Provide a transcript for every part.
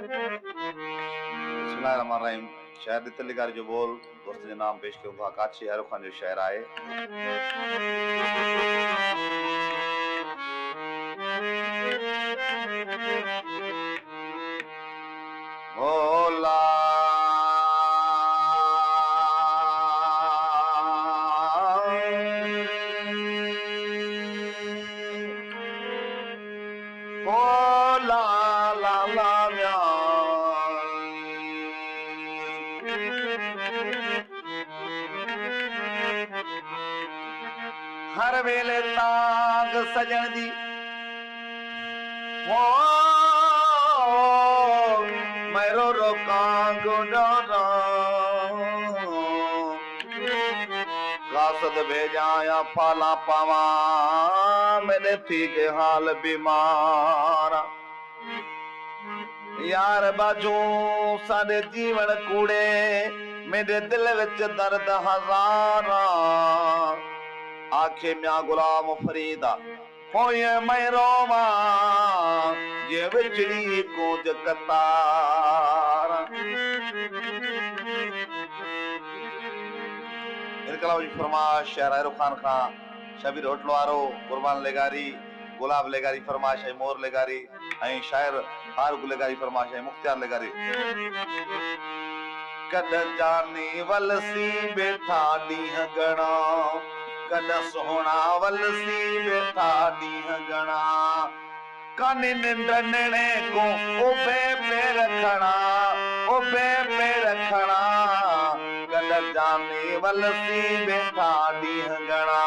बिस्मिल्लाहिर्रहमानिर्रहीम। शायर दिल्लीगारी जो बोल दोस्त जो नाम पेश करूंगा काची हैरो खान जो शायर आए। भोला भोला ला ला म्या हर वेले तांग सजन दी वो मेरो रोकांग डरा कासद भेजा या फाला पावा मेरे थी के हाल बीमार यार बाजू सारे जीवन कूड़े मेरे दिल विच दर्द हजारा आखे म्या गुलाम फरीदा होए मैं रोवा ये विचड़ी गूंज कतार। इनके अलावा फरमाश शायर हैरो खान खां शबीर होटलो वारो कुर्बान लेगारी गुलाब लेगारी फरमाश है मोर लेगारी ऐं शायर हार गुलेगारी फरमाश है मुख्तियार लेगारी। कद जानी वलसी बेठा ॾींह गणा कद सोहणा वलसी बेठा ॾींह गणा कानी निंड नेणे को उभे पैर खणा उभे पैर खणा कद जानी वलसी बेठा ॾींह गणा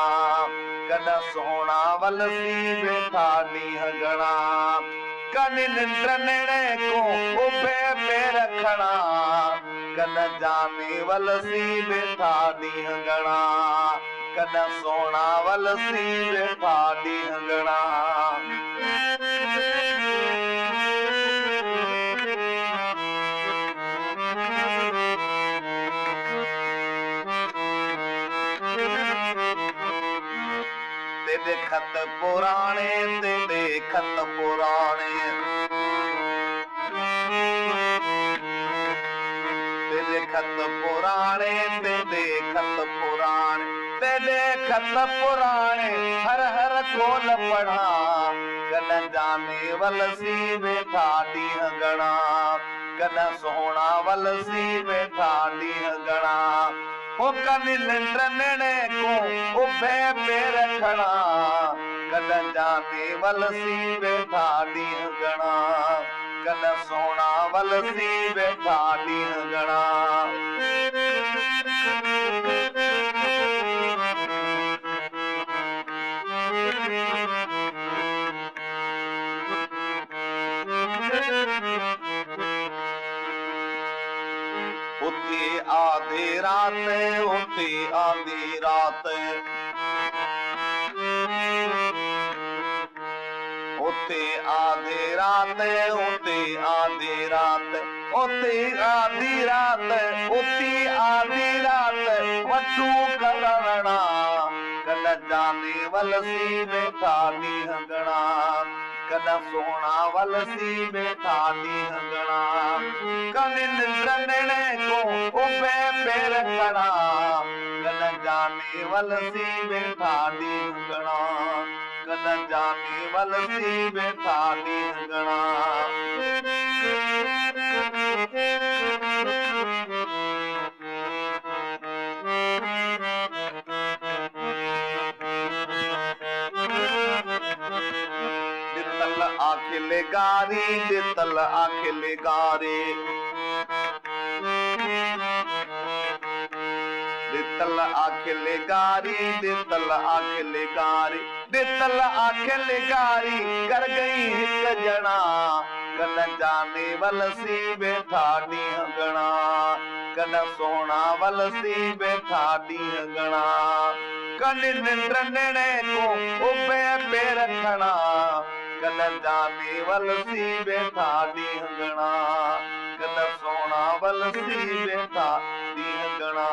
कद सोहणा वलसी बेठा ॾींह गणा कानी निंड नेणे को उभे पैर खणा कद जानी वलसी बेठा ॾींह गणा कद सोहणा वलसी बेठा ॾींह गणा। तेरे खत पुराने तेरे खत पुराने तेरे खत पुराने तेरे खत पुराने तेरे खत पुराने हर हर खोल पढ़ा कद जाने वलसी बेठा ॾींह गणा कद सोहणा वलसी बेठा ॾींह गणा ओ कनी निंड नेणे को उभे पैर खणा कद जाने वलसी बेठा ॾींह गणा कद सोहणा वलसी बेठा ॾींह गणा। उठी आधी रात उठी आधी रात उठी आधी रात उठी आधी रात उठी आधी रात उठी आधी रात वटू करणा कद जाने वलसी बेठा ॾींह गणा कद सोहणा वलसी बेठा ॾींह गणा कनी निंड नेणे को उभे पैर खणा कद जाने वलसी बेठा ॾींह गणा कद जाने वलसी बेठा ॾींह गणा। आखिले गारी दितल आखिले गारी दितल आखिले गारी दितल आखिले गारी दितल आखिले गारी कर गई हिक ॼणा कद जाने वलसी बेठा ॾींह गणा कद सोहणा वलसी बेठा ॾींह गणा कनी निंड नेणे को उभे पैर खणा कद जाने वलसी बेठा ॾींह गणा कद सोहणा वलसी बेठा ॾींह गणा।